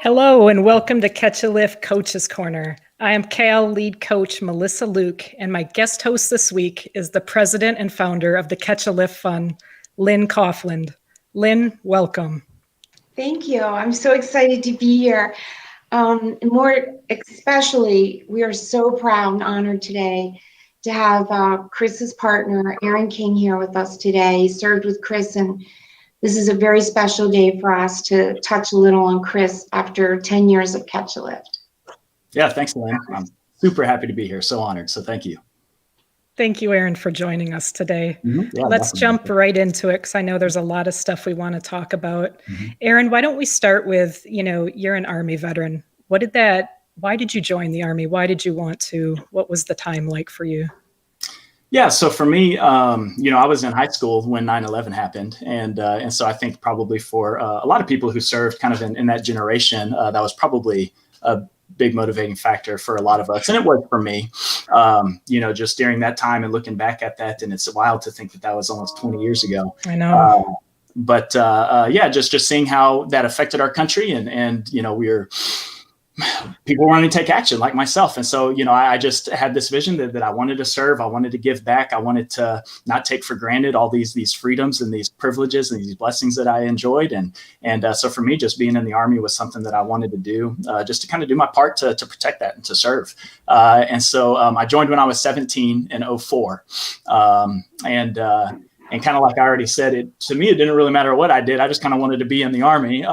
Hello and welcome to Catch a Lift Coach's Corner. I am Cal lead coach Melissa Luke, and my guest host this week is the president and founder of the Catch a Lift Fund, Lynn Coughlin. Lynn, welcome. Thank you. I'm so excited to be here. More especially, we are so proud and honored today to have Chris's partner, Aaron King, here with us today. He served with Chris, and this is a very special day for us to touch a little on Chris after 10 years of Catch a Lift. Yeah, thanks, Lynn. I'm super happy to be here. So honored. So thank you. Thank you, Aaron, for joining us today. Yeah, Let's definitely. jump right into it because I know there's a lot of stuff we want to talk about. Aaron, why don't we start with, you're an Army veteran. Why did you join the Army? Why did you want to? What was the time like for you? Yeah, so for me, I was in high school when 9/11 happened. And so I think probably for a lot of people who served kind of in that generation, that was probably a big motivating factor for a lot of us. And it was for me, just during that time and looking back at that. And it's wild to think that was almost 20 years ago. I know. But just seeing how that affected our country and people wanting to take action like myself. And so, I just had this vision that I wanted to serve. I wanted to give back. I wanted to not take for granted all these freedoms and these privileges and these blessings that I enjoyed. And so for me, just being in the Army was something that I wanted to do, just to kind of do my part to protect that and to serve. And so I joined when I was 17 in 2004. And kind of like I already said, to me, it didn't really matter what I did. I just kind of wanted to be in the Army.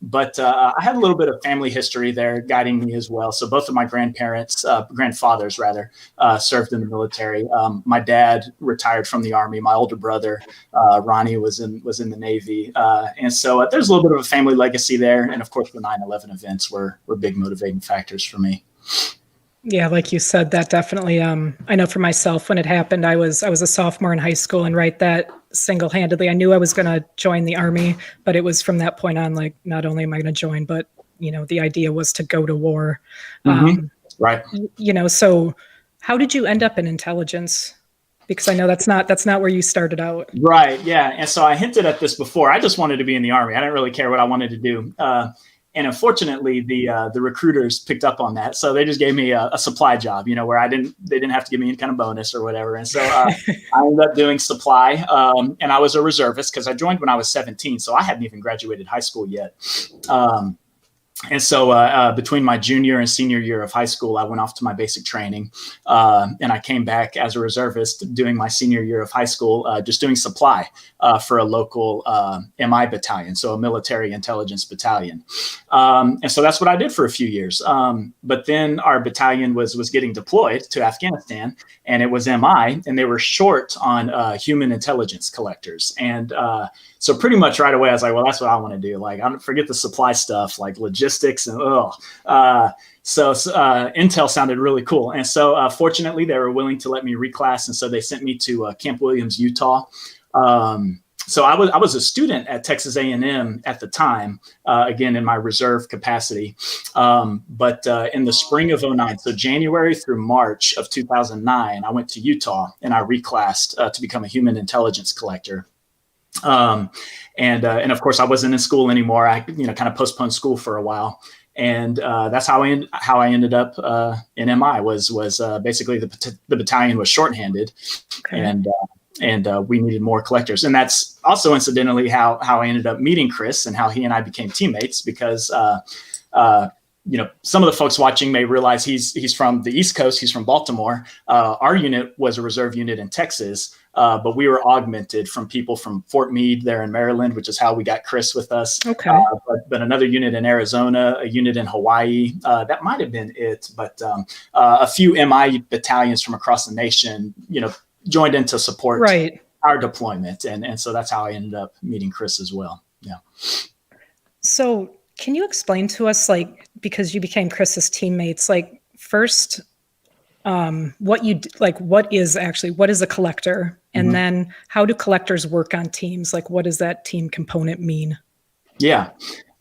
But I had a little bit of family history there guiding me as well. So both of my grandfathers rather, served in the military. My dad retired from the Army. My older brother, Ronnie, was in the Navy. And so there's a little bit of a family legacy there. And of course, the 9/11 events were big motivating factors for me. Yeah, like you said, that definitely, I know for myself, when it happened, I was a sophomore in high school, and that single-handedly, I knew I was going to join the Army, but it was from that point on, like, not only am I going to join, but, the idea was to go to war. Right. So how did you end up in intelligence? Because I know that's not where you started out. Right. Yeah. And so I hinted at this before. I just wanted to be in the Army. I didn't really care what I wanted to do. And unfortunately, the recruiters picked up on that, so they just gave me a supply job, where they didn't have to give me any kind of bonus or whatever. And so I ended up doing supply, and I was a reservist because I joined when I was 17, so I hadn't even graduated high school yet. And so between my junior and senior year of high school, I went off to my basic training, and I came back as a reservist doing my senior year of high school, just doing supply for a local MI battalion, so a military intelligence battalion. And so that's what I did for a few years. But then our battalion was getting deployed to Afghanistan, and it was MI, and they were short on human intelligence collectors. And so pretty much right away, I was like, well, that's what I want to do. Like, I don't forget the supply stuff, like logistics and So Intel sounded really cool. And so fortunately, they were willing to let me reclass. And so they sent me to Camp Williams, Utah. So I was a student at Texas A&M at the time, again, in my reserve capacity. But in the spring of 2009, so January through March of 2009, I went to Utah and I reclassed to become a human intelligence collector. And of course, I wasn't in school anymore. I kind of postponed school for a while. And that's how I ended up in MI was basically the battalion was shorthanded. Okay. And we needed more collectors. And that's also incidentally how I ended up meeting Chris and how he and I became teammates, because some of the folks watching may realize he's from the East Coast. He's from Baltimore. Our unit was a reserve unit in Texas, but we were augmented from people from Fort Meade there in Maryland, which is how we got Chris with us. Okay. But another unit in Arizona, a unit in Hawaii. That might have been it. But a few MI battalions from across the nation, joined in to support our deployment. And so that's how I ended up meeting Chris as well. Yeah. So can you explain to us, because you became Chris's teammates, first, what is a collector? And then how do collectors work on teams? What does that team component mean? Yeah.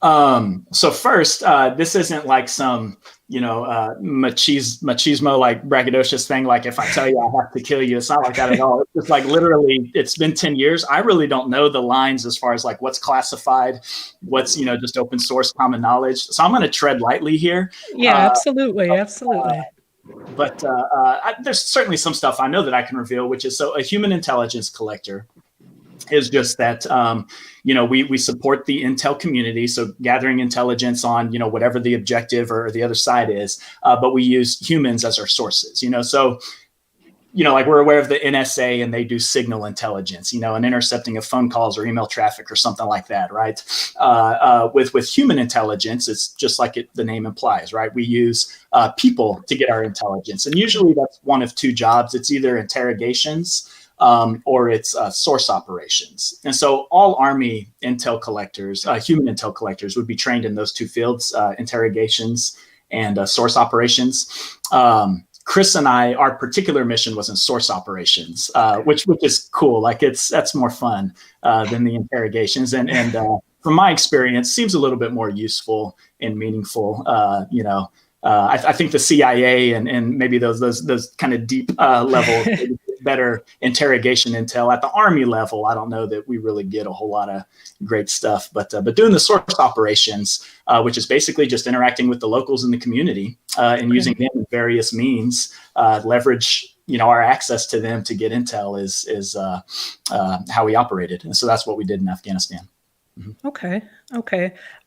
So first, this isn't like some, machismo, like braggadocious thing. Like if I tell you I have to kill you, it's not like that at all. It's just like literally, it's been 10 years. I really don't know the lines as far as like what's classified, what's, just open source common knowledge. So I'm going to tread lightly here. Yeah, absolutely. Absolutely. But there's certainly some stuff I know that I can reveal, which is so a human intelligence collector is just that, we support the intel community. So gathering intelligence on, whatever the objective or the other side is, but we use humans as our sources, so, like we're aware of the NSA and they do signal intelligence, and intercepting of phone calls or email traffic or something like that, right? With human intelligence, it's just like the name implies, right? We use people to get our intelligence. And usually that's one of two jobs. It's either interrogations, or it's source operations. And so all Army intel collectors, human intel collectors would be trained in those two fields, interrogations and source operations. Chris and I, our particular mission was in source operations, which is cool. Like that's more fun than the interrogations. And from my experience, seems a little bit more useful and meaningful. I think the CIA and maybe those kind of deep level better interrogation intel. At the Army level, I don't know that we really get a whole lot of great stuff, but doing the source operations, which is basically just interacting with the locals in the community and using them in various means, leverage our access to them to get intel is how we operated, and so that's what we did in Afghanistan. Okay.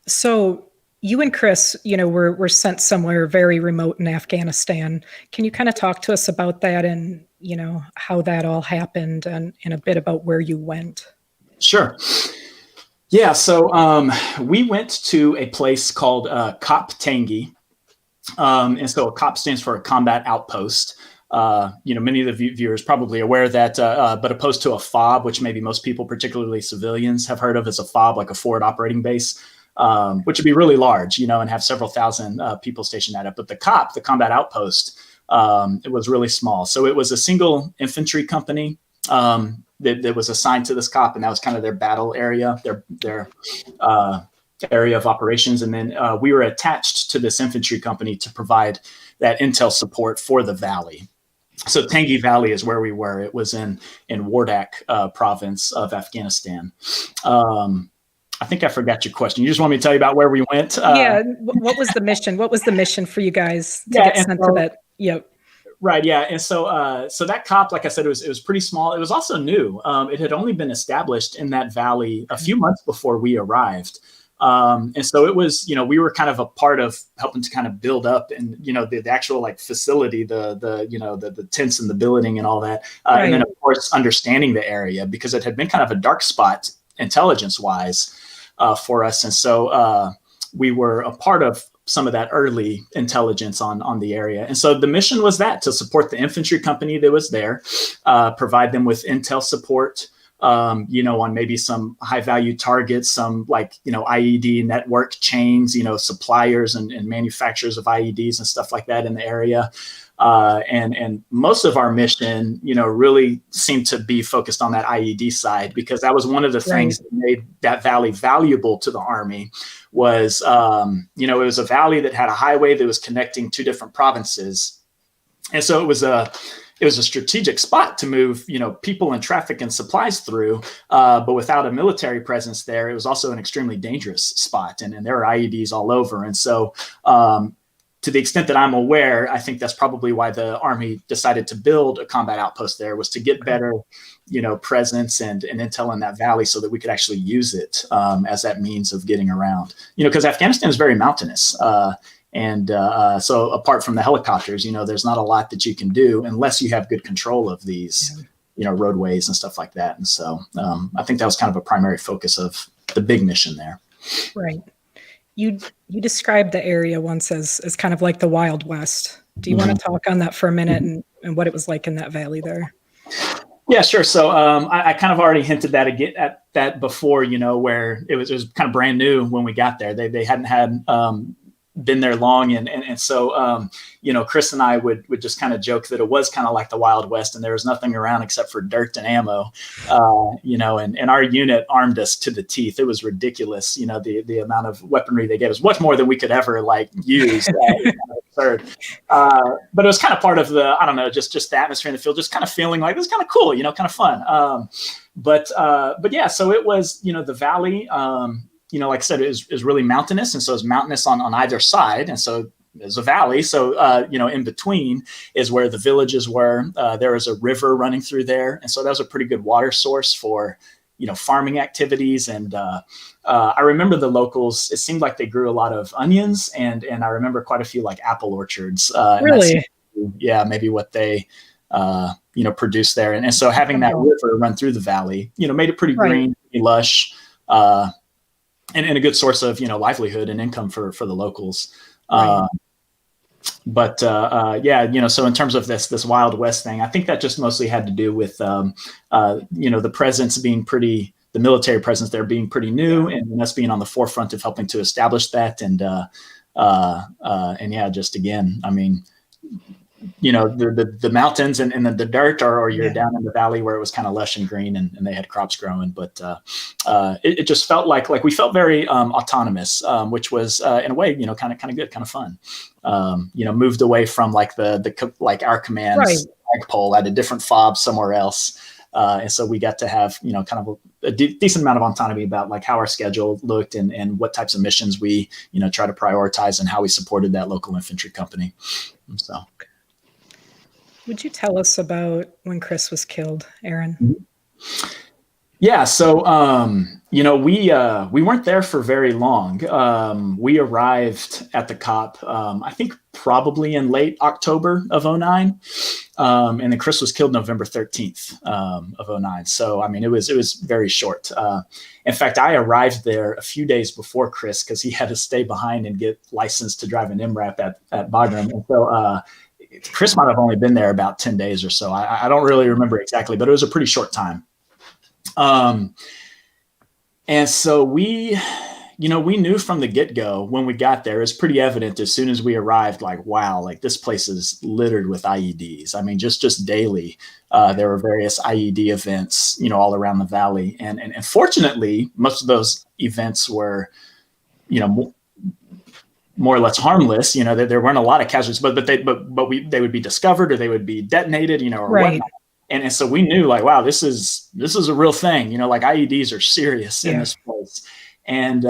So you and Chris, were sent somewhere very remote in Afghanistan. Can you kind of talk to us about that and, how that all happened and a bit about where you went? Sure. Yeah. So we went to a place called Kop Tangi. And so a COP stands for a combat outpost. Many of the viewers probably aware that, but opposed to a FOB, which maybe most people, particularly civilians, have heard of as a FOB, like a forward operating base. Which would be really large, and have several thousand people stationed at it. But the COP, the combat outpost, it was really small. So it was a single infantry company that was assigned to this COP, and that was kind of their battle area, their area of operations. And then we were attached to this infantry company to provide that intel support for the valley. So Tangi Valley is where we were. It was in Wardak province of Afghanistan. I think I forgot your question. You just want me to tell you about where we went? What was the mission? What was the mission for you guys to get sent to that? Yep. Right. Yeah. And so that COP, like I said, it was pretty small. It was also new. It had only been established in that valley a few months before we arrived. And so it was, we were kind of a part of helping to kind of build up and, the actual like facility, the tents and the billeting and all that. Right. And then of course, understanding the area because it had been kind of a dark spot intelligence wise for us. And so we were a part of some of that early intelligence on the area. And so the mission was to support the infantry company that was there, provide them with intel support, on maybe some high value targets, some like, IED network chains, suppliers and manufacturers of IEDs and stuff like that in the area. And most of our mission, really seemed to be focused on that IED side because that was one of the things that made that valley valuable to the Army was, it was a valley that had a highway that was connecting two different provinces. And so it was a strategic spot to move, people and traffic and supplies through. But without a military presence there, it was also an extremely dangerous spot. And there were IEDs all over. And so, to the extent that I'm aware, I think that's probably why the Army decided to build a combat outpost there was to get better, presence and intel in that valley so that we could actually use it as that means of getting around. Because Afghanistan is very mountainous. So apart from the helicopters, there's not a lot that you can do unless you have good control of these, roadways and stuff like that. And so I think that was kind of a primary focus of the big mission there. Right. You described the area once as kind of like the Wild West. Do you want to talk on that for a minute and what it was like in that valley there? Yeah, sure. So I kind of already hinted at that before, where it was kind of brand new when we got there. They hadn't had been there long. And so, Chris and I would just kind of joke that it was kind of like the Wild West and there was nothing around except for dirt and ammo, and our unit armed us to the teeth. It was ridiculous. The amount of weaponry they gave us, much more than we could ever use. Absurd. But it was kind of part of the, I don't know, just the atmosphere in the field, just kind of feeling like it was kind of cool, kind of fun. But yeah, so it was, the valley, like I said, is really mountainous. And so it's mountainous on either side. And so there's a valley. So, in between is where the villages were. There was a river running through there. And so that was a pretty good water source for, farming activities. And I remember the locals, it seemed like they grew a lot of onions. And I remember quite a few like apple orchards. Really? Yeah, maybe what they, produced there. And so having that river run through the valley, made it pretty green, pretty lush, and a good source of, livelihood and income for the locals. Right. So in terms of this Wild West thing, I think that just mostly had to do with, the presence being the military presence there being pretty new, and us being on the forefront of helping to establish that. And just again, I mean, the mountains and the dirt, or you're down in the valley where it was kind of lush and green and they had crops growing. But it just felt like we felt very autonomous, which was in a way, kind of good, kind of fun. Moved away from like the our command's flagpole at a different fob somewhere else. And so we got to have, kind of a decent amount of autonomy about like how our schedule looked and what types of missions we, try to prioritize and how we supported that local infantry company. So. Would you tell us about when Chris was killed, Aaron? Yeah. So, we weren't there for very long. We arrived at the COP, I think probably in late October of 2009. And then Chris was killed November 13th of 2009. So, I mean, it was very short. In fact, I arrived there a few days before Chris because he had to stay behind and get licensed to drive an MRAP at Bagram. And so, Chris might have only been there about 10 days or so. I don't really remember exactly, but it was a pretty short time. And so we knew from the get-go when we got there, it's pretty evident as soon as we arrived, like, wow, like this place is littered with IEDs. I mean, just daily, there were various IED events, all around the valley. And fortunately, most of those events were, more or less harmless. There weren't a lot of casualties, but they would be discovered or they would be detonated, or whatnot. And so we knew like, wow, this is a real thing, like IEDs are serious in this place. And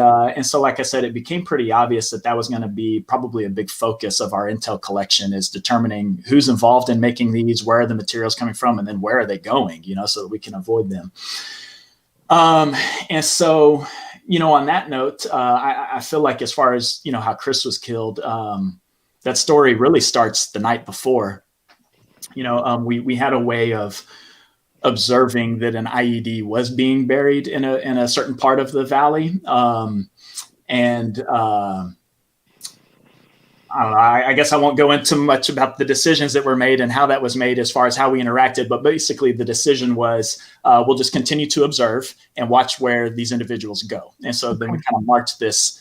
so, like I said, it became pretty obvious that was going to be probably a big focus of our intel collection, is determining who's involved in making these, where are the materials coming from, and then where are they going, so that we can avoid them. And so, on that note, I feel like as far as, how Chris was killed, that story really starts the night before. We had a way of observing that an IED was being buried in a certain part of the valley. I don't know, I guess I won't go into much about the decisions that were made and how that was made as far as how we interacted. But basically the decision was, we'll just continue to observe and watch where these individuals go. And so then we kind of marked this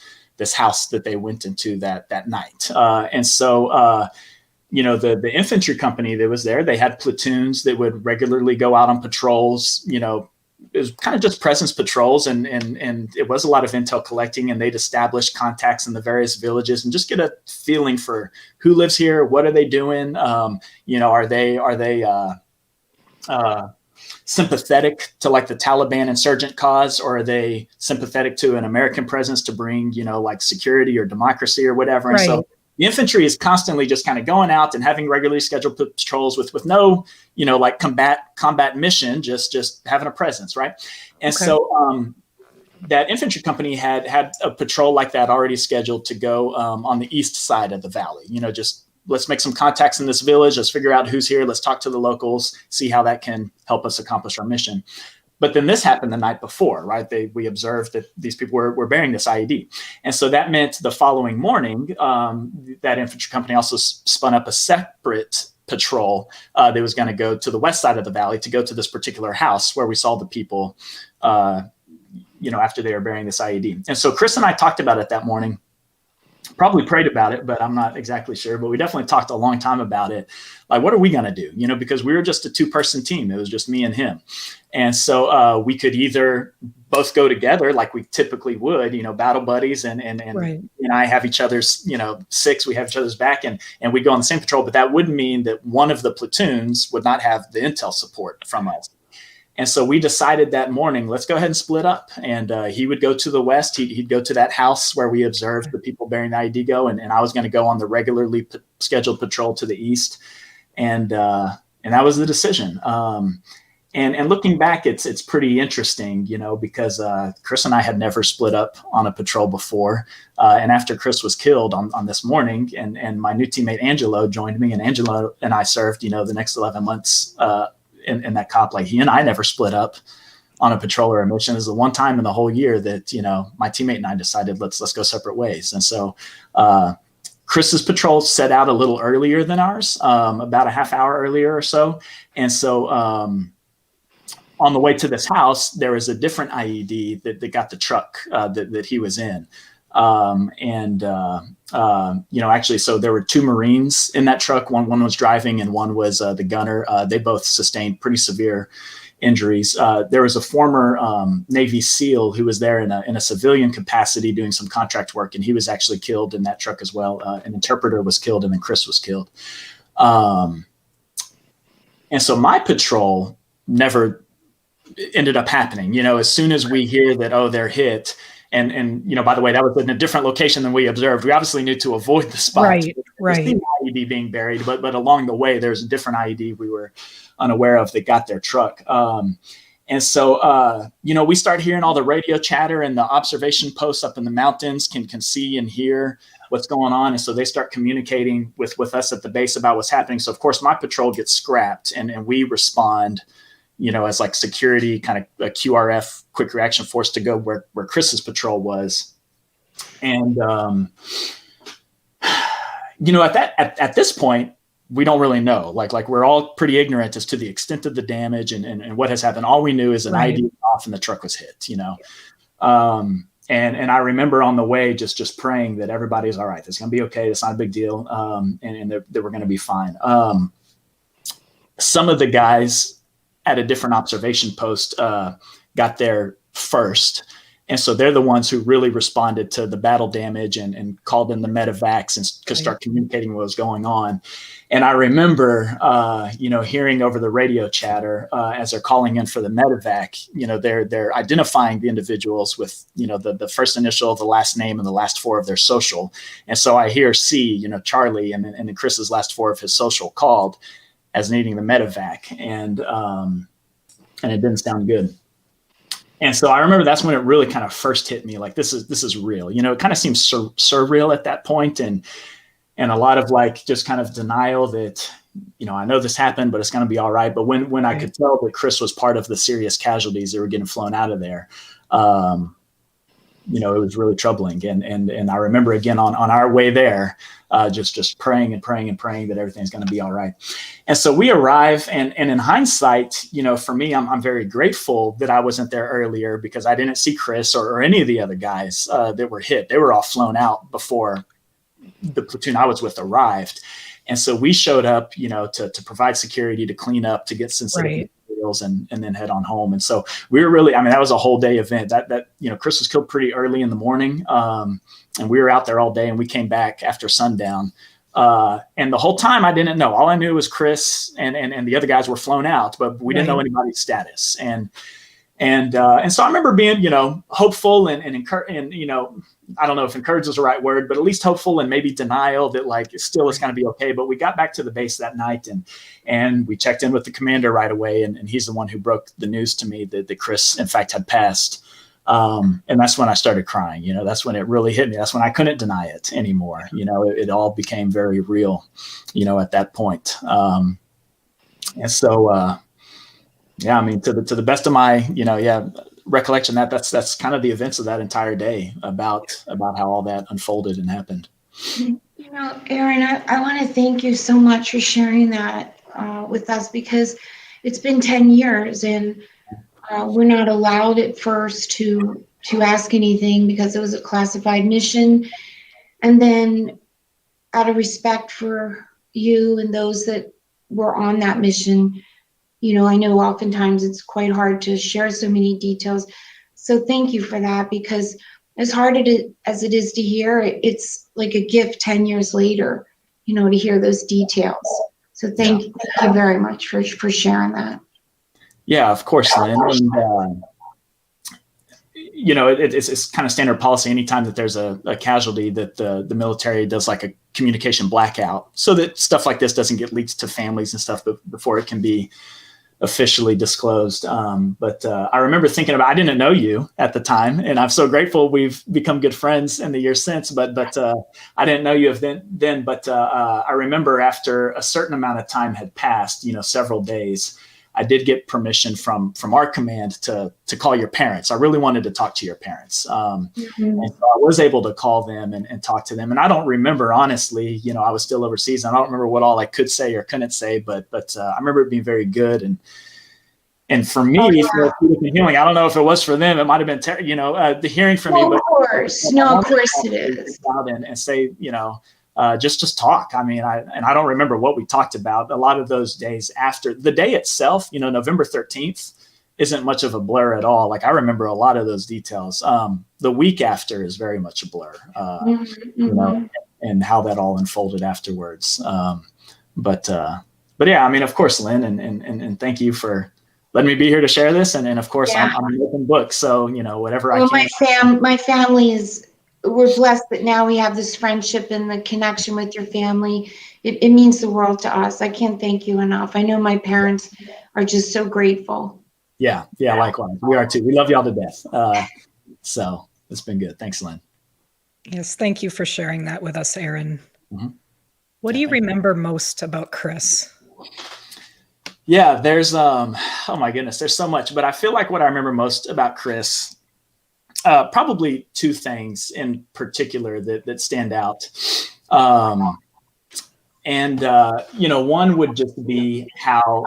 house that they went into that night. And so, the infantry company that was there, they had platoons that would regularly go out on patrols. It was kind of just presence patrols, and it was a lot of intel collecting, and they'd establish contacts in the various villages and just get a feeling for who lives here, what are they doing, are they sympathetic to like the Taliban insurgent cause, or are they sympathetic to an American presence to bring like security or democracy or whatever. Right. And so the infantry is constantly just kind of going out and having regularly scheduled patrols with no, like combat mission, just having a presence, right? And so that infantry company had a patrol like that already scheduled to go on the east side of the valley. Just let's make some contacts in this village. Let's figure out who's here. Let's talk to the locals, see how that can help us accomplish our mission. But then this happened the night before, right? We observed that these people were bearing this IED. And so that meant the following morning, that infantry company also spun up a separate patrol that was going to go to the west side of the valley to go to this particular house where we saw the people, after they were bearing this IED. And so Chris and I talked about it that morning, probably prayed about it, but I'm not exactly sure. But we definitely talked a long time about it. Like, what are we going to do? Because we were just a 2-person team. It was just me and him. And so we could either both go together like we typically would, battle buddies, and Right. I have each other's, 6, we have each other's back, and we go on the same patrol. But that would mean that one of the platoons would not have the intel support from us. And so we decided that morning, let's go ahead and split up. And he would go to the west. He'd go to that house where we observed the people bearing the IED go. And I was going to go on the regularly scheduled patrol to the east. And that was the decision. And looking back, it's pretty interesting, because Chris and I had never split up on a patrol before. And after Chris was killed on this morning, and my new teammate Angelo joined me, and Angelo and I served, the next 11 months in that COP. Like, he and I never split up on a patrol or a mission. It was the one time in the whole year that, my teammate and I decided let's go separate ways. And so Chris's patrol set out a little earlier than ours, about a half hour earlier or so. And so on the way to this house, there was a different IED that got the truck that he was in. Actually, so there were 2 Marines in that truck. One was driving and one was the gunner. They both sustained pretty severe injuries. There was a former Navy SEAL who was there in a civilian capacity doing some contract work, and he was actually killed in that truck as well. An interpreter was killed, and then Chris was killed. And so my patrol never ended up happening. As soon as we hear that, they're hit. And by the way, that was in a different location than we observed. We obviously knew to avoid the spot. Right. The IED being buried, but along the way, there's a different IED we were unaware of that got their truck. And so, we start hearing all the radio chatter, and the observation posts up in the mountains can see and hear what's going on. And so they start communicating with us at the base about what's happening. So of course my patrol gets scrapped, and we respond, as like security, kind of a QRF, quick reaction force, to go where Chris's patrol was. And, at this point, we don't really know. Like we're all pretty ignorant as to the extent of the damage and what has happened. All we knew is an IED was off and the truck was hit, And I remember on the way just praying that everybody's all right. It's going to be okay. It's not a big deal. And that we're going to be fine. Some of the guys at a different observation post got there first. And so they're the ones who really responded to the battle damage and called in the medevacs and could start communicating what was going on. And I remember, hearing over the radio chatter as they're calling in for the medevac, they're identifying the individuals with, the first initial, the last name, and the last 4 of their social. And so I hear C, Charlie, and then Chris's last 4 of his social called as needing the medevac. And it didn't sound good. And so I remember that's when it really kind of first hit me, like, this is real. It kind of seems surreal at that point, and a lot of like just kind of denial that, I know this happened, but it's going to be all right. But when I could tell that Chris was part of the serious casualties that were getting flown out of there, it was really troubling. And I remember again on our way there, just praying and praying and praying that everything's going to be all right. And so we arrive, and in hindsight, for me, I'm very grateful that I wasn't there earlier, because I didn't see Chris or any of the other guys that were hit. They were all flown out before the platoon I was with arrived. And so we showed up, to provide security, to clean up, to get sensitive materials, and then head on home. And so we were really, that was a whole day event. That Chris was killed pretty early in the morning. And we were out there all day, and we came back after sundown. And the whole time I didn't know. All I knew was Chris and the other guys were flown out, but we didn't know anybody's status. And so I remember being, hopeful and I don't know if encourage is the right word, but at least hopeful and maybe denial that like still it's going to be okay. But we got back to the base that night, and we checked in with the commander right away. And he's the one who broke the news to me that Chris, in fact, had passed. And that's when I started crying. That's when it really hit me. That's when I couldn't deny it anymore. It all became very real, at that point. And so, to the best of my, recollection, that's kind of the events of that entire day about how all that unfolded and happened. Aaron, I want to thank you so much for sharing that with us, because it's been 10 years and we're not allowed at first to ask anything because it was a classified mission. And then out of respect for you and those that were on that mission, I know oftentimes it's quite hard to share so many details. So thank you for that, because as hard as it is to hear, it's like a gift 10 years later, to hear those details. So thank you very much for sharing that. Yeah, of course, Lynn. And, it's kind of standard policy anytime that there's a casualty that the military does like a communication blackout so that stuff like this doesn't get leaked to families and stuff before it can be officially disclosed. But I remember thinking I didn't know you at the time, and I'm so grateful we've become good friends in the years since, but I didn't know you then. But I remember after a certain amount of time had passed, several days, I did get permission from our command to call your parents. I really wanted to talk to your parents. And so I was able to call them and talk to them. And I don't remember, honestly, I was still overseas. And I don't remember what all I could say or couldn't say, but I remember it being very good. And for me, for healing, I don't know if it was for them. It might've been, the hearing from you. Of course. Of course it is. And say, just talk. I mean, I don't remember what we talked about. A lot of those days after the day itself, November 13th isn't much of a blur at all. Like I remember a lot of those details. The week after is very much a blur, and how that all unfolded afterwards. But yeah, I mean, of course, Lynn, and thank you for letting me be here to share this. And of course, I'm an open book. So, whatever I can. My family we're blessed that now we have this friendship and the connection with your family. It means the world to us. I can't thank you enough. I know my parents are just so grateful. Yeah, likewise. We are too. We love y'all to death. So it's been good. Thanks, Lynn. Yes, thank you for sharing that with us, Aaron. Mm-hmm. What do you remember most about Chris? Yeah, there's, oh my goodness, there's so much. But I feel like what I remember most about Chris, probably two things in particular that stand out. One would just be how,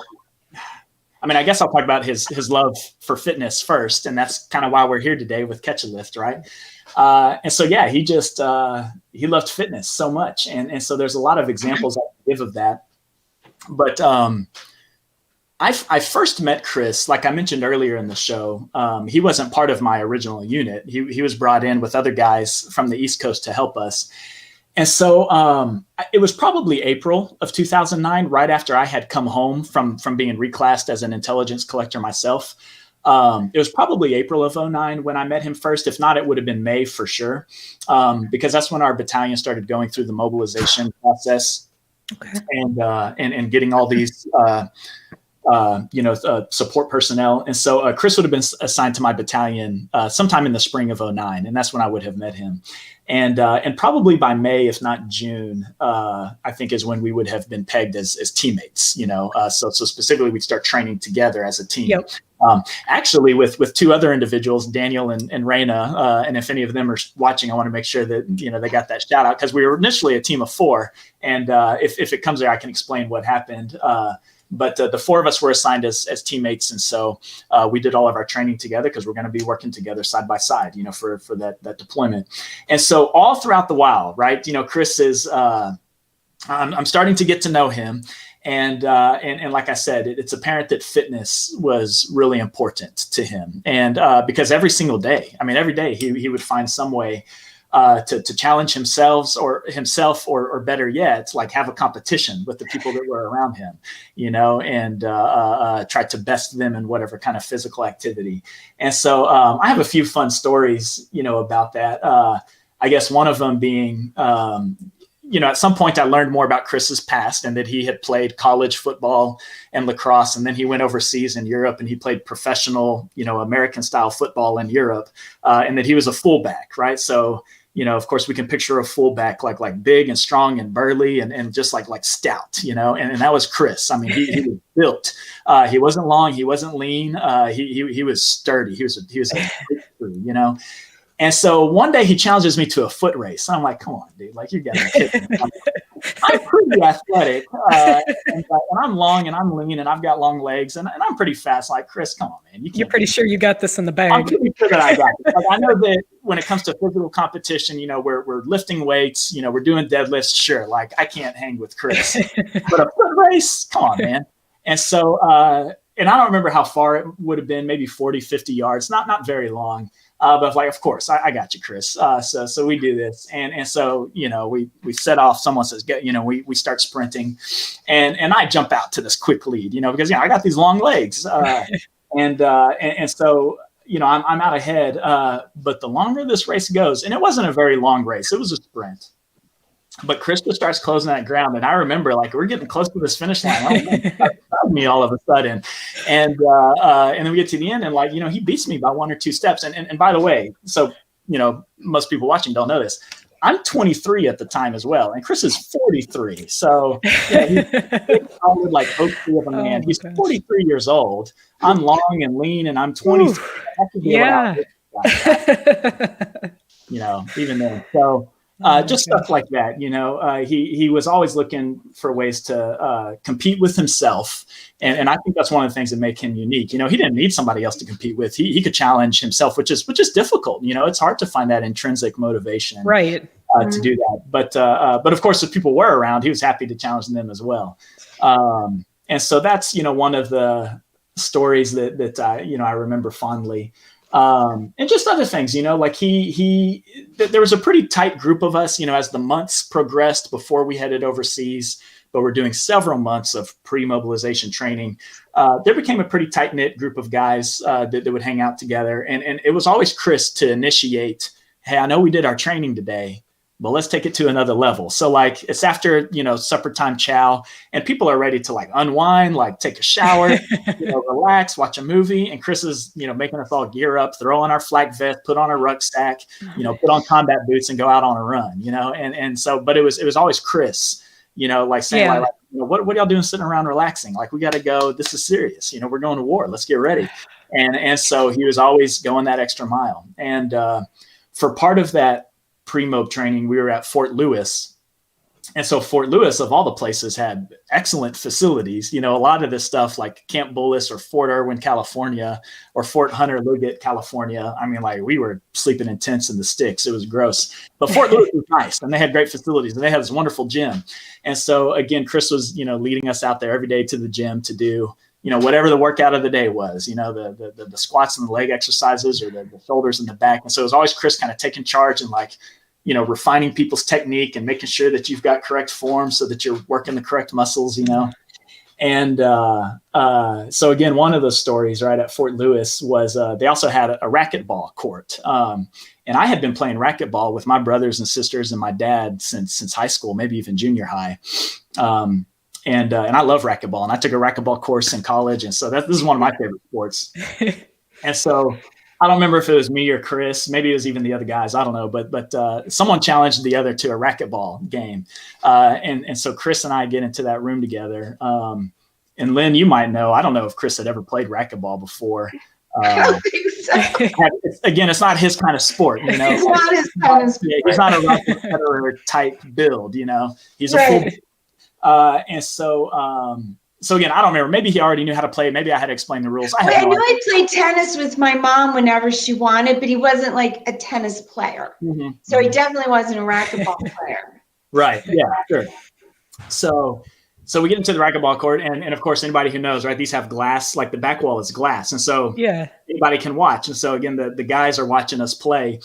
I guess I'll talk about his love for fitness first. And that's kind of why we're here today with Catch a Lift, right? And so, yeah, he just, he loved fitness so much. And so there's a lot of examples I can give of that. But I first met Chris, like I mentioned earlier in the show. He wasn't part of my original unit. He was brought in with other guys from the East Coast to help us. And so it was probably April of 2009, right after I had come home from being reclassed as an intelligence collector myself. It was probably April of 2009 when I met him first. If not, it would have been May for sure, because that's when our battalion started going through the mobilization process. Okay. And getting all these support personnel. And so Chris would have been assigned to my battalion sometime in the spring of 2009. And that's when I would have met him. And probably by May, if not June, I think is when we would have been pegged as teammates, so specifically we'd start training together as a team. Yep. Actually with two other individuals, Daniel and Raina, and if any of them are watching, I want to make sure that, they got that shout out, because we were initially a team of 4. And if it comes there, I can explain what happened. But the 4 of us were assigned as teammates. And so we did all of our training together because we're going to be working together side by side, for that deployment. And so all throughout the while, right, Chris is, I'm starting to get to know him. And like I said, it's apparent that fitness was really important to him. And because every single day, every day he would find some way to challenge himself or better yet, like have a competition with the people that were around him, and try to best them in whatever kind of physical activity. And so I have a few fun stories, about that. I guess one of them being, at some point I learned more about Chris's past and that he had played college football and lacrosse. And then he went overseas in Europe and he played professional, American style football in Europe, and that he was a fullback, right? So, of course we can picture a fullback like big and strong and burly and just like stout, and that was Chris. He was built. He wasn't long. He wasn't lean. He was sturdy. He was a And so one day he challenges me to a foot race. I'm like, come on, dude, like you got to kid me. I'm pretty athletic, and I'm long and I'm lean and I've got long legs and I'm pretty fast. Like, Chris, come on, man. You're pretty sure you got this in the bag. I'm pretty sure that I got it. Like, I know that, when it comes to physical competition, we're lifting weights, we're doing deadlifts. Sure. Like I can't hang with Chris, but a foot race, come on, man. And so, and I don't remember how far it would have been, maybe 40, 50 yards, not very long. But like, of course, I got you, Chris. So we do this. And so, we set off, someone says, we start sprinting and I jump out to this quick lead, because, I got these long legs. And so, I'm out ahead. But the longer this race goes, and it wasn't a very long race, it was a sprint. But Chris just starts closing that ground. And I remember like, we're getting close to this finish line. Me all of a sudden. And then we get to the end and like, he beats me by 1 or 2 steps. And by the way, so, most people watching don't know this. I'm 23 at the time as well. And Chris is 43. So he's solid, like oak tree of a man. He's 43 years old. I'm long and lean and I'm 23. Yeah. Even then. So, just stuff like that, he was always looking for ways to compete with himself. And I think that's one of the things that make him unique. He didn't need somebody else to compete with. He could challenge himself, which is difficult. It's hard to find that intrinsic motivation right. To do that. But of course, if people were around, he was happy to challenge them as well. And so that's, one of the stories that I remember fondly. And just other things, like there was a pretty tight group of us, as the months progressed before we headed overseas, but we're doing several months of pre-mobilization training. There became a pretty tight knit group of guys that would hang out together. And it was always Chris to initiate, hey, I know we did our training today, but let's take it to another level. So like it's after, supper time chow and people are ready to like unwind, like take a shower, relax, watch a movie. And Chris is, making us all gear up, throw on our flak vest, put on a rucksack, put on combat boots and go out on a run, and so, but it was always Chris, like saying like, what y'all doing sitting around relaxing? Like we got to go. This is serious. We're going to war. Let's get ready. And so he was always going that extra mile. And for part of that pre-mob training, we were at Fort Lewis. And so Fort Lewis, of all the places, had excellent facilities. A lot of this stuff like Camp Bullis or Fort Irwin, California, or Fort Hunter Liggett, California. I mean, like we were sleeping in tents in the sticks. It was gross. But Fort Lewis was nice, and they had great facilities, and they had this wonderful gym. And so again, Chris was, leading us out there every day to the gym to do, whatever the workout of the day was, the squats and the leg exercises or the shoulders and the back. And so it was always Chris kind of taking charge and like, refining people's technique and making sure that you've got correct form so that you're working the correct muscles, And so again, one of those stories right at Fort Lewis was they also had a racquetball court. And I had been playing racquetball with my brothers and sisters and my dad since high school, maybe even junior high. And I love racquetball, and I took a racquetball course in college. And so this is one of my favorite sports. And so I don't remember if it was me or Chris, maybe it was even the other guys. I don't know, but someone challenged the other to a racquetball game. And so Chris and I get into that room together. And Lynn, you might know, I don't know if Chris had ever played racquetball before. I don't think so. Again, it's not his kind of sport, It's not his kind of sport. Yeah, he's not a Roger Federer type build, He's a full. And so again, I don't remember. Maybe he already knew how to play. Maybe I had to explain the rules. I knew I played tennis with my mom whenever she wanted, but he wasn't like a tennis player. Mm-hmm. So he definitely wasn't a racquetball player. Right. Yeah, sure. So we get into the racquetball court, and of course, anybody who knows, right, these have glass, like the back wall is glass. And so anybody can watch. And so again, the guys are watching us play.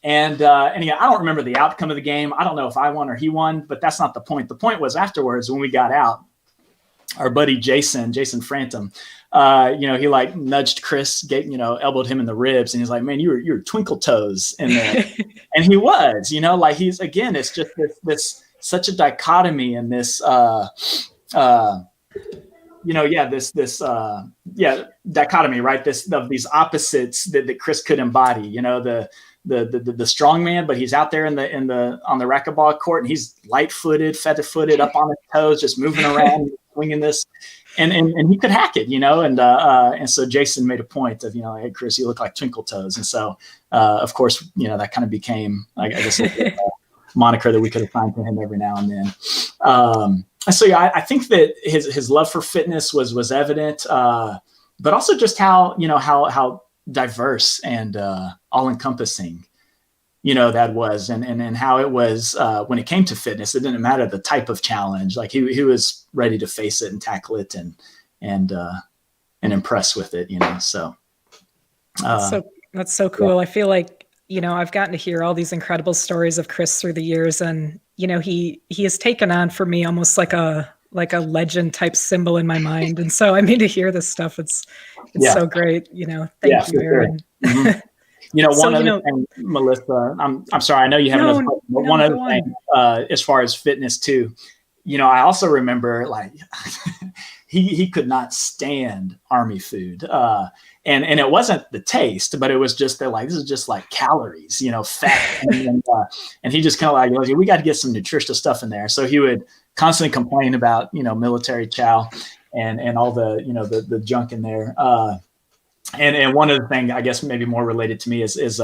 And again, I don't remember the outcome of the game. I don't know if I won or he won, but that's not the point. The point was afterwards when we got out, our buddy Jason Frantum, he like nudged Chris, elbowed him in the ribs, and he's like, "Man, you're twinkle toes in there," and he was, like he's again, it's just this such a dichotomy in this, dichotomy, right? This of these opposites that Chris could embody, the strong man, but he's out there on the racquetball court, and he's light-footed, feather-footed, up on his toes, just moving around, swinging this, and he could hack it, and so Jason made a point of, hey, Chris, you look like twinkle toes, and so of course, that kind of became, I guess, a moniker that we could assign to him every now and then. So yeah, I think that his love for fitness was evident, but also just how diverse and all-encompassing that was, and how it was when it came to fitness. It didn't matter the type of challenge. Like he was ready to face it and tackle it and impress with it, so. That's so cool. Yeah. I feel like, I've gotten to hear all these incredible stories of Chris through the years, and, he has taken on for me almost like a legend type symbol in my mind. And so, to hear this stuff, it's so great. Thank you, Aaron. Sure. Mm-hmm. One other thing, Melissa, I'm sorry, I know you have another question, but one other thing, as far as fitness too, I also remember like he could not stand Army food. And it wasn't the taste, but it was just that like, this is just like calories, fat. And he just kind of like, we got to get some nutritious stuff in there. So he would constantly complain about, military chow and all the, the junk in there. And one of the things I guess maybe more related to me is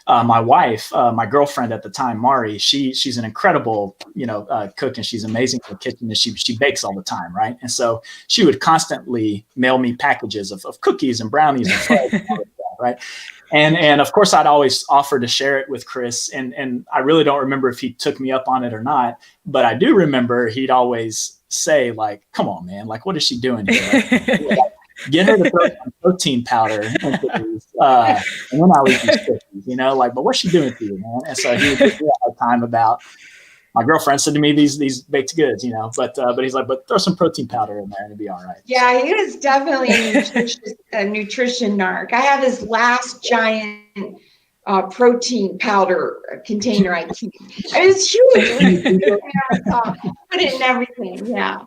my wife, my girlfriend at the time, Mari. She's an incredible cook, and she's amazing in the kitchen, and she bakes all the time, right? And so she would constantly mail me packages of cookies and brownies and fudge and all of that, right? And of course I'd always offer to share it with Chris, and I really don't remember if he took me up on it or not, but I do remember he'd always say like, "Come on, man! Like, what is she doing here?" Like, get her to throw some protein powder into these, and then I'll eat these cookies, but what's she doing to you, man? And so he would give me all the time about, my girlfriend said to me, these baked goods, but he's like, but throw some protein powder in there and it'll be all right. Yeah, he was definitely a nutrition narc. I have his last giant protein powder container, I think. It was huge. Put it in everything, yeah.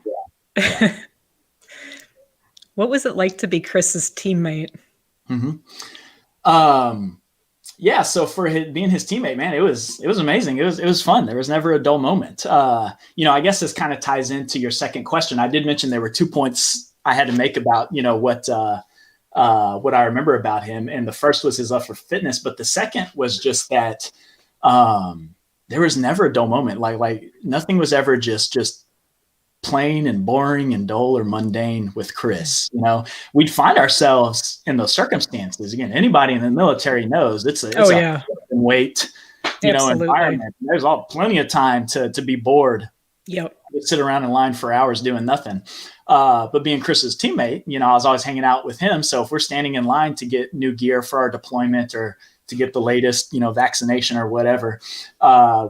What was it like to be Chris's teammate? Mm-hmm. So for being his teammate, man, it was amazing. It was fun. There was never a dull moment. I guess this kind of ties into your second question. I did mention there were 2 points I had to make about, what I remember about him. And the first was his love for fitness, but the second was just that there was never a dull moment. Like nothing was ever just plain and boring and dull or mundane with Chris. We'd find ourselves in those circumstances. Again, anybody in the military knows it's a weight, environment. There's plenty of time to be bored. Yep. Sit around in line for hours doing nothing. But being Chris's teammate, I was always hanging out with him. So if we're standing in line to get new gear for our deployment or to get the latest, vaccination or whatever,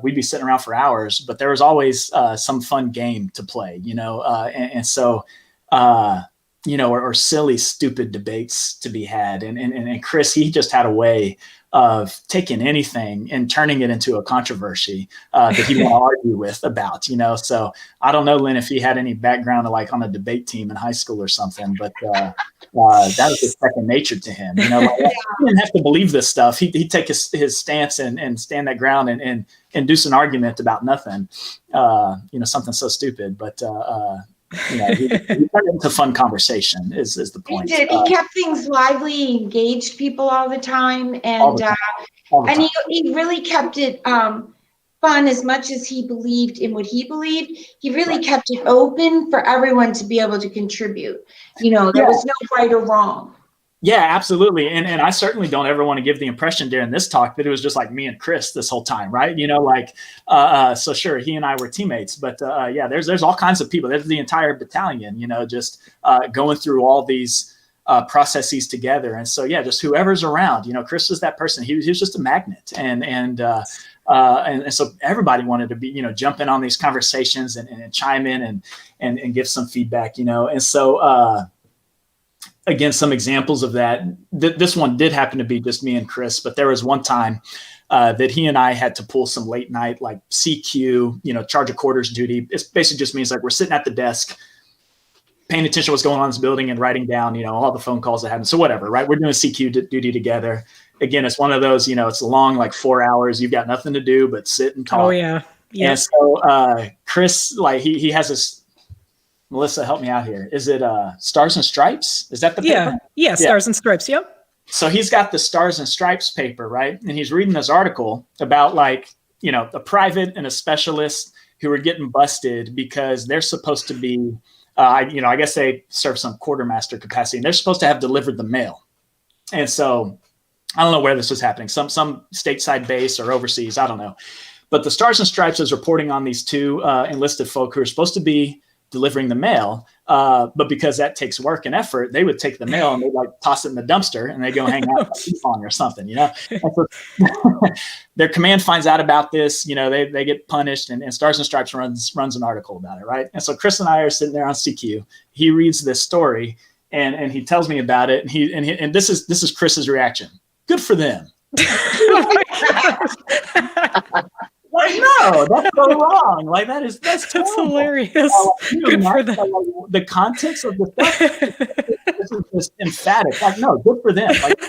we'd be sitting around for hours, but there was always some fun game to play, or silly, stupid debates to be had. And Chris, he just had a way of taking anything and turning it into a controversy that he want to argue with about, So I don't know, Lynn, if he had any background like on a debate team in high school or something, but that was just second nature to him. He didn't have to believe this stuff. He'd take his stance and stand that ground and induce an argument about nothing, something so stupid, but he turned it into fun conversation is the point. He did. He kept things lively. He engaged people all the time, and he really kept it fun. As much as he believed in what he believed, he really kept it open for everyone to be able to contribute. There was no right or wrong. Yeah, absolutely. And I certainly don't ever want to give the impression during this talk that it was just like me and Chris this whole time, right? So sure, he and I were teammates, but there's all kinds of people. There's the entire battalion, just going through all these processes together. And so, just whoever's around, Chris was that person. He was just a magnet. And so everybody wanted to be, jump in on these conversations and chime in and give some feedback, And so, again, some examples of that. This one did happen to be just me and Chris, but there was one time that he and I had to pull some late night, like CQ, charge of quarters duty. It basically just means like we're sitting at the desk, paying attention to what's going on in this building and writing down, all the phone calls that happen. So whatever, right? We're doing CQ duty together. Again, it's one of those, it's long, like 4 hours. You've got nothing to do but sit and talk. Oh yeah. Yeah. And so Chris, like he has this. Melissa, help me out here. Is it Stars and Stripes? Is that the paper? Yeah, Stars and Stripes. Yep. So he's got the Stars and Stripes paper, right? And he's reading this article about like, a private and a specialist who are getting busted because they're supposed to be, I guess they serve some quartermaster capacity, and they're supposed to have delivered the mail. And so I don't know where this was happening, some stateside base or overseas, I don't know. But the Stars and Stripes is reporting on these two enlisted folk who are supposed to be delivering the mail. But because that takes work and effort, they would take the mail and they'd like toss it in the dumpster and they go hang out on or something, you know. And so their command finds out about this, you know, they get punished, and Stars and Stripes runs an article about it, right? And so Chris and I are sitting there on CQ. He reads this story and he tells me about it, and this is Chris's reaction. Good for them. Like, no, that's so wrong. Like that's That's hilarious. Good for them. The context of the stuff this is just emphatic. Like, no, good for them. Like,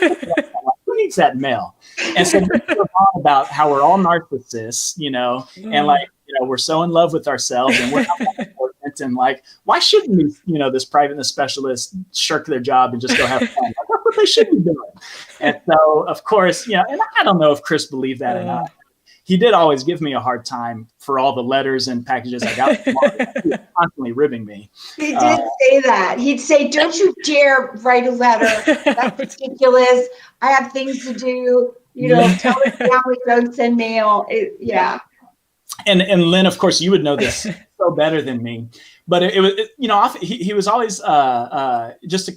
who needs that mail? And so we go on about how we're all narcissists, you know, and like, you know, we're so in love with ourselves and we're not that important, and like, why shouldn't we, you know, this privateness specialist shirk their job and just go have fun? Like, that's what they should be doing. And so, of course, you know, and I don't know if Chris believed that or not. He did always give me a hard time for all the letters and packages I got from him. He was constantly ribbing me. He did say that. He'd say, don't you dare write a letter. That's ridiculous. I have things to do. You know, tell the family, don't send mail. Yeah. And Lynn, of course, you would know this so better than me. But it was, you know, he was always just,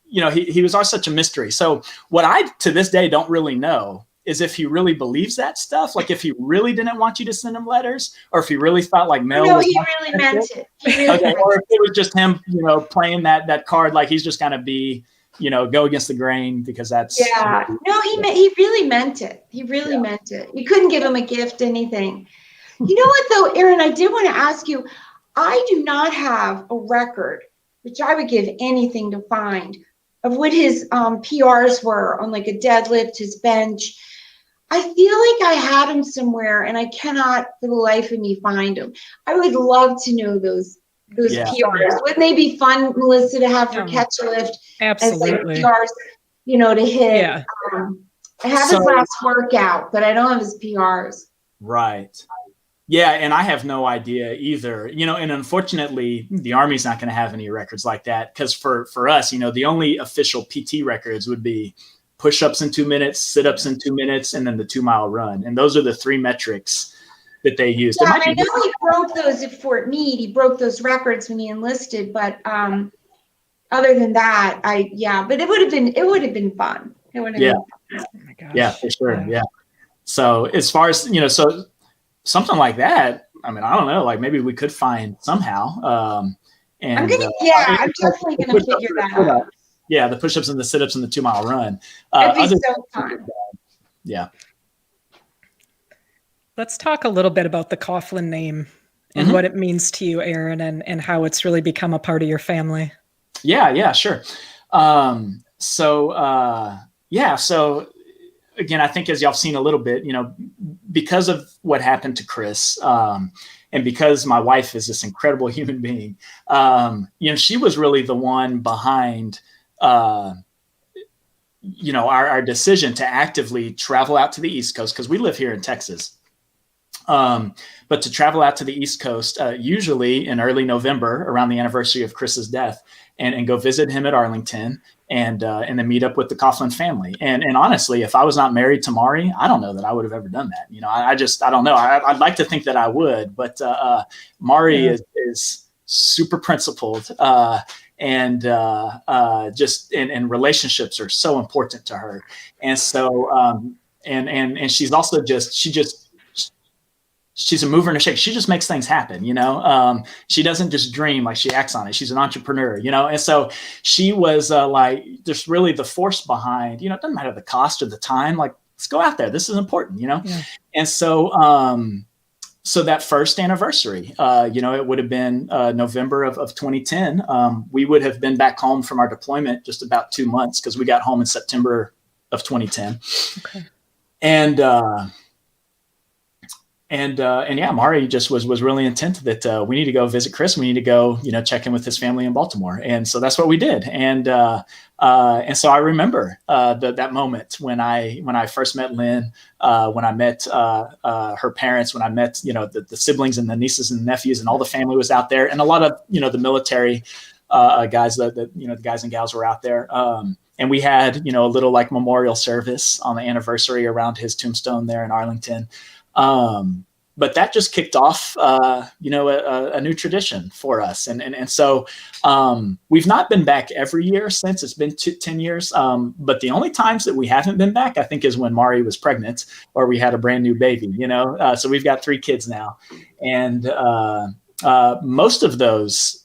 you know, he was always such a mystery. So what I, to this day, don't really know is if he really believes that stuff, like if he really didn't want you to send him letters, or if he really thought like mail. No, he really meant it. Or if it was just him, you know, playing that card, like he's just gonna be, you know, go against the grain because that's. Yeah, no, he really meant it. He really meant it. You couldn't give him a gift, anything. You know what though, Aaron, I did want to ask you, I do not have a record, which I would give anything to find, of what his PRs were on like a deadlift, his bench. I feel like I had him somewhere and I cannot for the life of me find him. I would love to know those PRs. Wouldn't they be fun, Melissa, to have for Catch a Lift? Absolutely. As like PRs, you know, to hit. Yeah. I have his last workout, but I don't have his PRs. Right. Yeah, and I have no idea either. You know, and unfortunately, the Army's not going to have any records like that because for us, you know, the only official PT records would be push-ups in 2 minutes, sit-ups in 2 minutes, and then the 2-mile run. And those are the three metrics that they use. Yeah, I know he broke those at Fort Meade. He broke those records when he enlisted. But other than that, but it would have been fun. It would have been fun. Oh my gosh. Yeah, for sure. Yeah. So as far as, you know, so something like that, I mean, I don't know, like maybe we could find somehow. And I'm definitely going to figure that out. Yeah, the push-ups and the sit-ups and the 2-mile run. That'd be so fun. Yeah. Let's talk a little bit about the Coughlin name and what it means to you, Aaron, and how it's really become a part of your family. Yeah, sure. So again, I think as y'all have seen a little bit, you know, because of what happened to Chris, and because my wife is this incredible human being, you know, she was really the one behind you know, our decision to actively travel out to the East Coast, because we live here in Texas. But to travel out to the East Coast, usually in early November around the anniversary of Chris's death, and go visit him at Arlington and then meet up with the Coughlin family. And honestly, if I was not married to Mari, I don't know that I would have ever done that. You know, I don't know. I'd like to think that I would, but Mari is super principled. And relationships are so important to her. And so, and she's also she's a mover and a shaker. She just makes things happen, you know? She doesn't just dream, like she acts on it. She's an entrepreneur, you know? And so she was like, just really the force behind, you know, it doesn't matter the cost or the time, like, let's go out there. This is important, you know? Yeah. And so, so that first anniversary, you know, it would have been November of 2010. We would have been back home from our deployment just about 2 months because we got home in September of 2010. Okay. And yeah, Mari just was really intent that we need to go visit Chris. We need to go, you know, check in with his family in Baltimore. And so that's what we did. And so I remember that moment when I first met Lynn, when I met her parents, when I met, you know, the siblings and the nieces and nephews, and all the family was out there, and a lot of, you know, the military guys, the you know, the guys and gals were out there. and we had, a little like memorial service on the anniversary around his tombstone there in Arlington. But that just kicked off, a new tradition for us. And so we've not been back every year since. It's been 10 years. But the only times that we haven't been back, I think, is when Mari was pregnant or we had a brand new baby, So we've got 3 kids now. And most of those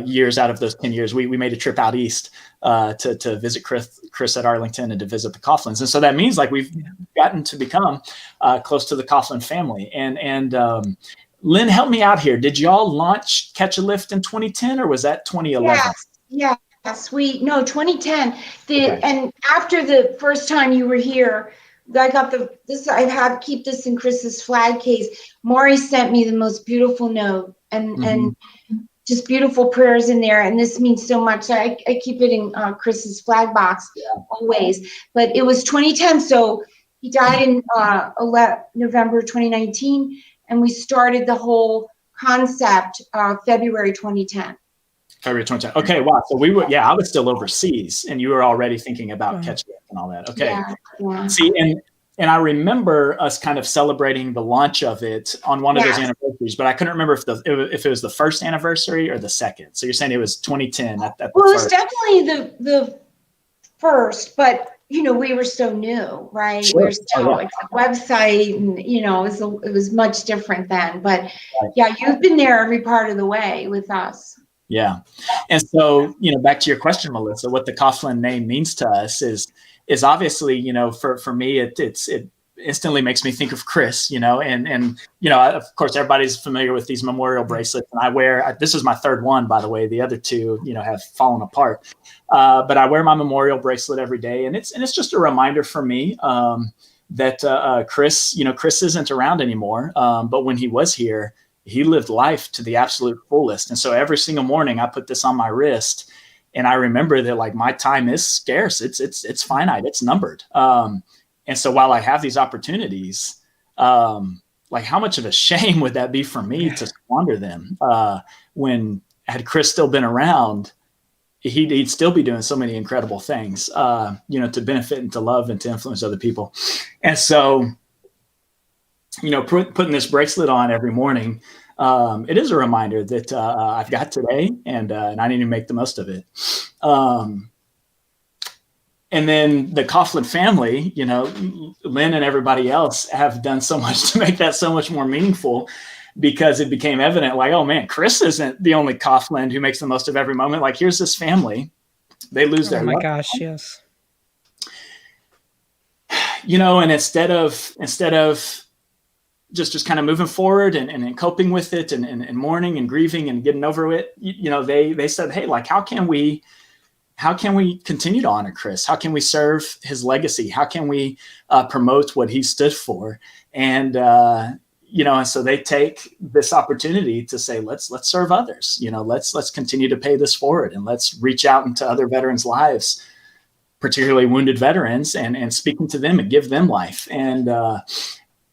years out of those 10 years, we made a trip out east to visit Chris at Arlington and to visit the Coughlins. And so that means like we've gotten to become close to the Coughlin family. And Lynn, help me out here. Did y'all launch Catch a Lift in 2010 or was that 2011? Yes, 2010. Okay. And after the first time you were here, I got keep this in Chris's flag case. Maury sent me the most beautiful note and just beautiful prayers in there. And this means so much. I keep it in Chris's flag box always. But it was 2010. So he died in November 2019. And we started the whole concept February 2010. February 2010. Okay, wow. So I was still overseas and you were already thinking about Catch a Lift and all that. Okay. Yeah. See, and I remember us kind of celebrating the launch of it on one of those anniversaries, but I couldn't remember if it was the first anniversary or the second. So you're saying it was 2010. Well, it was definitely the first, but we were so new, right? Sure. We were still it's a website, and it was much different then. But you've been there every part of the way with us. Yeah, and so back to your question, Melissa, what the Coughlin name means to us is obviously, for me, it instantly makes me think of Chris, and of course, everybody's familiar with these memorial bracelets, and I wear, this is my third one, by the way, the other 2, have fallen apart, but I wear my memorial bracelet every day, and it's just a reminder for me that Chris isn't around anymore, but when he was here, he lived life to the absolute fullest, and so every single morning I put this on my wrist. And I remember that like my time is scarce. It's finite. It's numbered. And so while I have these opportunities, like how much of a shame would that be for me to squander them? When had Chris still been around, he'd still be doing so many incredible things, to benefit and to love and to influence other people. And so, putting this bracelet on every morning, it is a reminder that I've got today, and I need to make the most of it. And then the Coughlin family, Lynn and everybody else have done so much to make that so much more meaningful, because it became evident like, oh man, Chris isn't the only Coughlin who makes the most of every moment. Like here's this family, they lose their my love. gosh, yes. And instead of just kind of moving forward and coping with it and mourning and grieving and getting over it, they said, hey, like, how can we continue to honor Chris? How can we serve his legacy? How can we promote what he stood for? And, and so they take this opportunity to say, let's serve others, let's continue to pay this forward, and let's reach out into other veterans' lives, particularly wounded veterans, and speaking to them and give them life.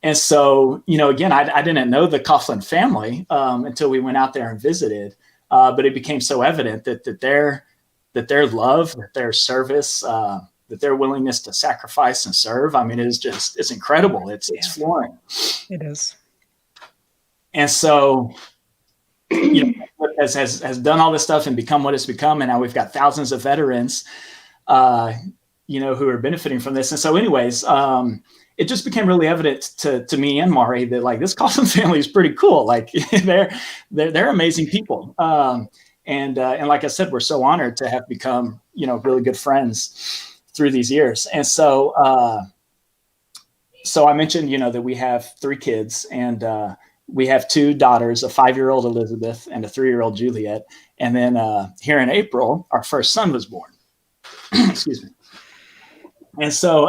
And so, again, I didn't know the Coughlin family until we went out there and visited, but it became so evident that their love, that their service, that their willingness to sacrifice and serve, I mean, it's incredible. It's flooring. It is. And so, has done all this stuff and become what it's become, and now we've got thousands of veterans, who are benefiting from this. And so, anyways, it just became really evident to me and Mari that like this Coughlin family is pretty cool. Like they're amazing people. And like I said, we're so honored to have become, really good friends through these years. And so I mentioned, that we have 3 kids, and we have 2 daughters, a 5-year-old Elizabeth and a 3-year-old Juliet. And then here in April, our first son was born. Excuse me. And so,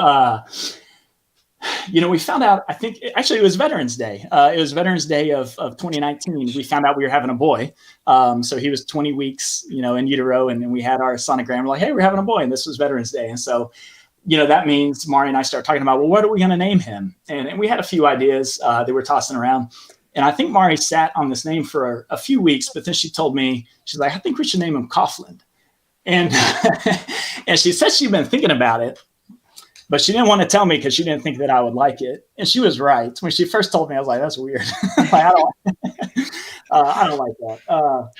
we found out, I think actually it was Veterans Day. It was Veterans Day of 2019. We found out we were having a boy. So he was 20 weeks, in utero, and then we had our sonogram. We're like, hey, we're having a boy. And this was Veterans Day. And so, that means Mari and I start talking about, well, what are we going to name him? And we had a few ideas that we're tossing around. And I think Mari sat on this name for a few weeks, but then she told me, she's like, I think we should name him Coughlin. And and she said she'd been thinking about it, but she didn't want to tell me because she didn't think that I would like it. And she was right. When she first told me, I was like, that's weird. Like, I don't like that.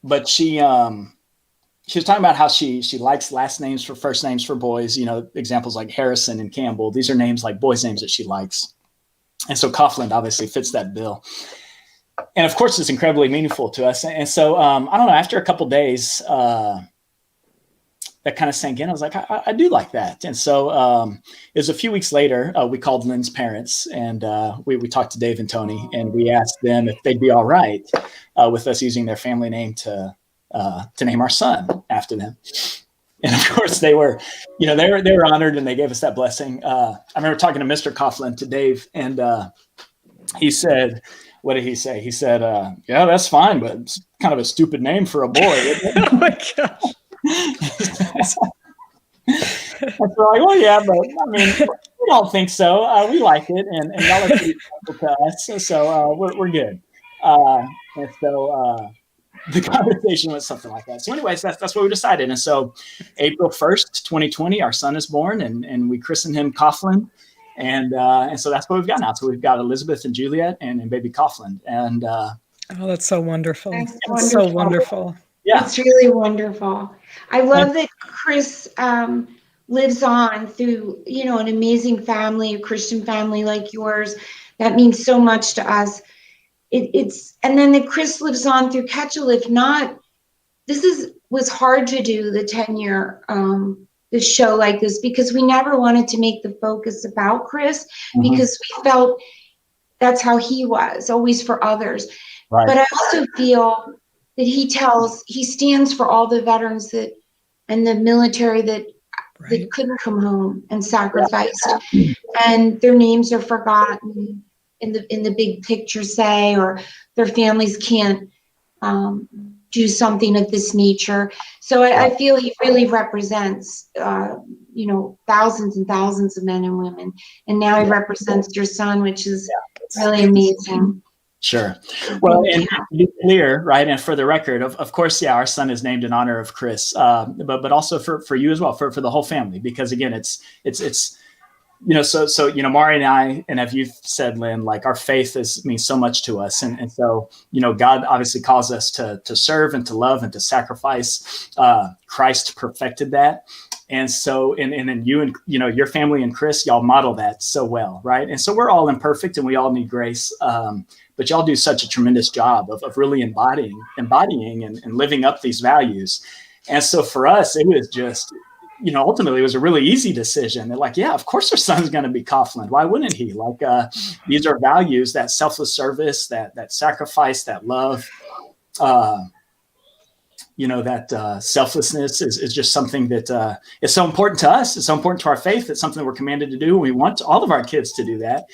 But she was talking about how she likes last names for first names for boys, examples like Harrison and Campbell. These are names like boys' names that she likes. And so Coughlin obviously fits that bill. And of course, it's incredibly meaningful to us. And so, I don't know, after a couple days, that kind of sank in. I was like, I do like that. And so it was a few weeks later, we called Lynn's parents, and we talked to Dave and Tony, and we asked them if they'd be all right with us using their family name to name our son after them. And of course they were honored, and they gave us that blessing. I remember talking to Mr. Coughlin, to Dave, and he said, what did he say? He said, yeah, that's fine, but it's kind of a stupid name for a boy. Oh my gosh. And so like, well, yeah, but I mean, we don't think so. We like it, and y'all are pretty thankful to us, so we're good. And so the conversation was something like that. So anyways, that's what we decided. And so April 1st, 2020, our son is born, and we christened him Coughlin. And so that's what we've got now. So we've got Elizabeth and Juliet and baby Coughlin. And oh, that's so wonderful. That's That's so wonderful. yeah, It's really wonderful. I love that Chris lives on through, an amazing family, a Christian family like yours. That means so much to us. And then that Chris lives on through Ketchalift. Was hard to do, the 10-year the show like this, because we never wanted to make the focus about Chris, because we felt that's how he was, always for others. Right. But I also feel that he stands for all the veterans and the military that couldn't come home and sacrificed, and their names are forgotten in the big picture, say, or their families can't do something of this nature. So I feel he really represents, thousands and thousands of men and women. And now he represents your son, which is really amazing. Sure. Well, and to be clear, right, and for the record, of course, our son is named in honor of Chris, but also for you as well, for the whole family, because again, it's so Mari and I, and as you've said, Lynn, like, our faith means so much to us, and so God obviously calls us to serve and to love and to sacrifice. Christ perfected that. And so, and then you and, your family and Chris, y'all model that so well, right? And so we're all imperfect and we all need grace, but y'all do such a tremendous job of really embodying and living up these values. And so for us, it was just, ultimately it was a really easy decision. They're like, yeah, of course our son's going to be Coughlin. Why wouldn't he? Like, these are values, that selfless service, that sacrifice, that love, that selflessness is just something that is so important to us. It's so important to our faith. It's something we're commanded to do. We want all of our kids to do that.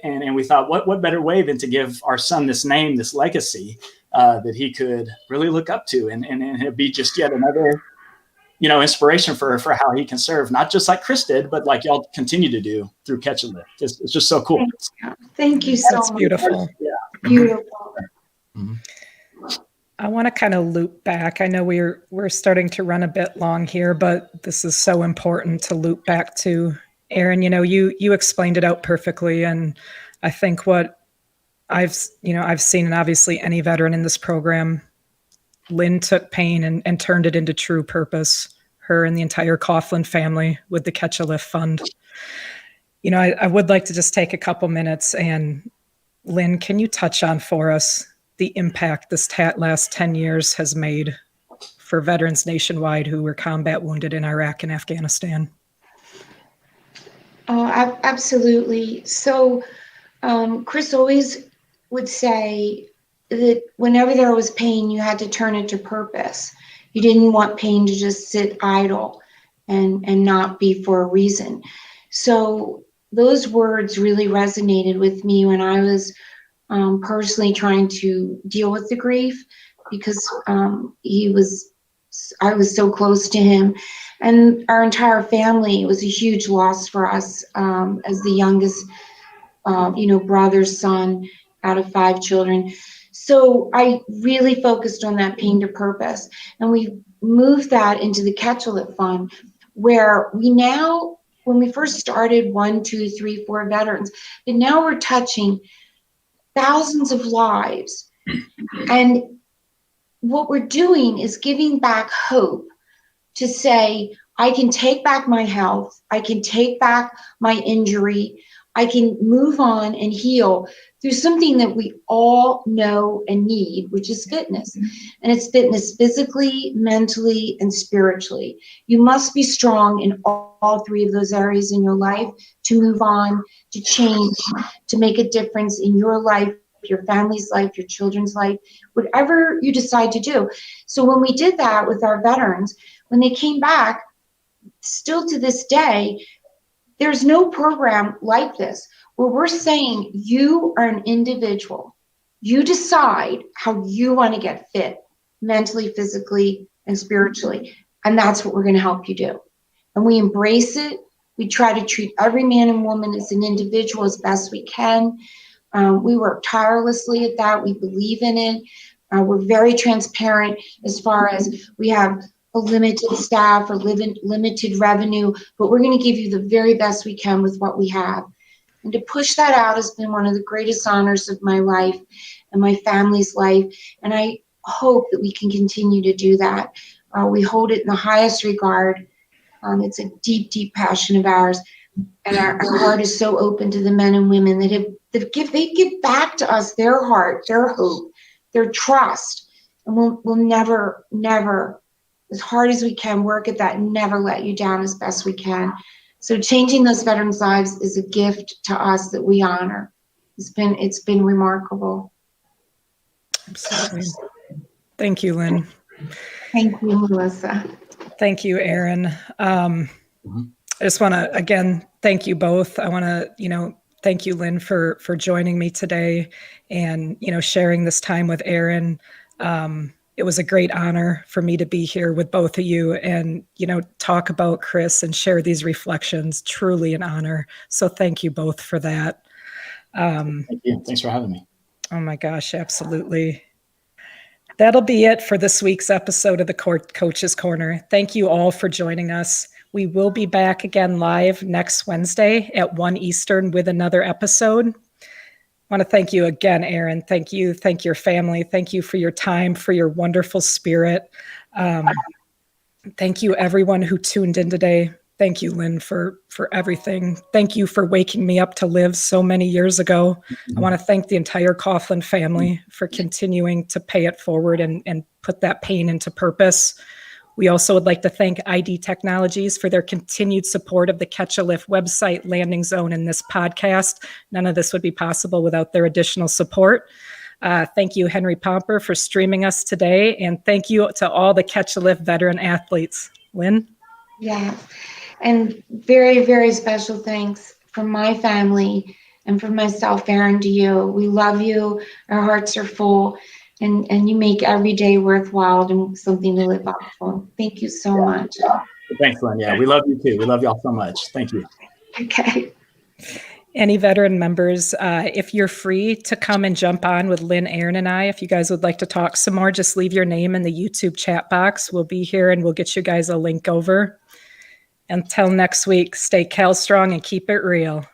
And we thought, what better way than to give our son this name, this legacy that he could really look up to, and it'd be just yet another, inspiration for how he can serve, not just like Chris did, but like y'all continue to do through Ketchalift. It's just so cool. Thank you so That's much. beautiful. Yeah. Beautiful. Mm-hmm. I want to kind of loop back. I know we're starting to run a bit long here, but this is so important to loop back to. Aaron, you explained it out perfectly, and I think what I've seen, and obviously any veteran in this program, Lynn took pain and turned it into true purpose. Her and the entire Coughlin family with the Ketchalift Fund. I would like to just take a couple minutes, and Lynn, can you touch on for us the impact this last 10 years has made for veterans nationwide who were combat wounded in Iraq and Afghanistan? Oh, absolutely. So Chris always would say that whenever there was pain, you had to turn it to purpose. You didn't want pain to just sit idle and not be for a reason. So those words really resonated with me when I was personally trying to deal with the grief, because I was so close to him, and our entire family. It was a huge loss for us as the youngest, brother's son out of 5 children. So I really focused on that pain to purpose, and we moved that into the Catch a Lift Fund, where we now, when we first started, 1, 2, 3, 4 veterans, but now we're touching thousands of lives. And what we're doing is giving back hope to say, I can take back my health, I can take back my injury, I can move on and heal through something that we all know and need, which is fitness. And it's fitness physically, mentally, and spiritually. You must be strong in all three of those areas in your life to move on, to change, to make a difference in your life, your family's life, your children's life, whatever you decide to do. So when we did that with our veterans, when they came back, still to this day, there's no program like this where we're saying you are an individual. You decide how you want to get fit mentally, physically, and spiritually. And that's what we're going to help you do. And we embrace it. We try to treat every man and woman as an individual as best we can. We work tirelessly at that. We believe in it. We're very transparent as far as we have a limited staff or limited revenue, but we're going to give you the very best we can with what we have. And to push that out has been one of the greatest honors of my life and my family's life. And I hope that we can continue to do that. We hold it in the highest regard. It's a deep, deep passion of ours. And our heart is so open to the men and women that they give back to us their heart, their hope, their trust. And we'll never, never, as hard as we can, work at that and never let you down as best we can. So changing those veterans' lives is a gift to us that we honor. It's been remarkable. Absolutely. Thank you, Lynn. Thank you, Melissa. Thank you, Aaron. I just want to, again, thank you both. I want to, thank you, Lynn, for joining me today and, sharing this time with Aaron. It was a great honor for me to be here with both of you and, talk about Chris and share these reflections. Truly an honor. So thank you both for that. Thank you. Thanks for having me. Oh my gosh, absolutely. That'll be it for this week's episode of the Coach's Corner. Thank you all for joining us. We will be back again live next Wednesday at 1 Eastern with another episode. I want to thank you again, Aaron. Thank you. Thank your family. Thank you for your time, for your wonderful spirit. Thank you, everyone who tuned in today. Thank you, Lynn, for everything. Thank you for waking me up to live so many years ago. I want to thank the entire Coughlin family for continuing to pay it forward and put that pain into purpose. We also would like to thank ID Technologies for their continued support of the Catch a Lift website, Landing Zone, and this podcast. None of this would be possible without their additional support. Thank you, Henry Pomper, for streaming us today. And thank you to all the Catch a Lift veteran athletes. Lynn? Yeah. And very, very special thanks from my family and from myself, Aaron, to you. We love you. Our hearts are full. And you make every day worthwhile and something to live up for. Thank you so much. Thanks, Lynn. Yeah, we love you too. We love y'all so much. Thank you. Okay. Any veteran members, if you're free to come and jump on with Lynn, Aaron, and I, if you guys would like to talk some more, just leave your name in the YouTube chat box. We'll be here and we'll get you guys a link over. Until next week, stay Cal strong and keep it real.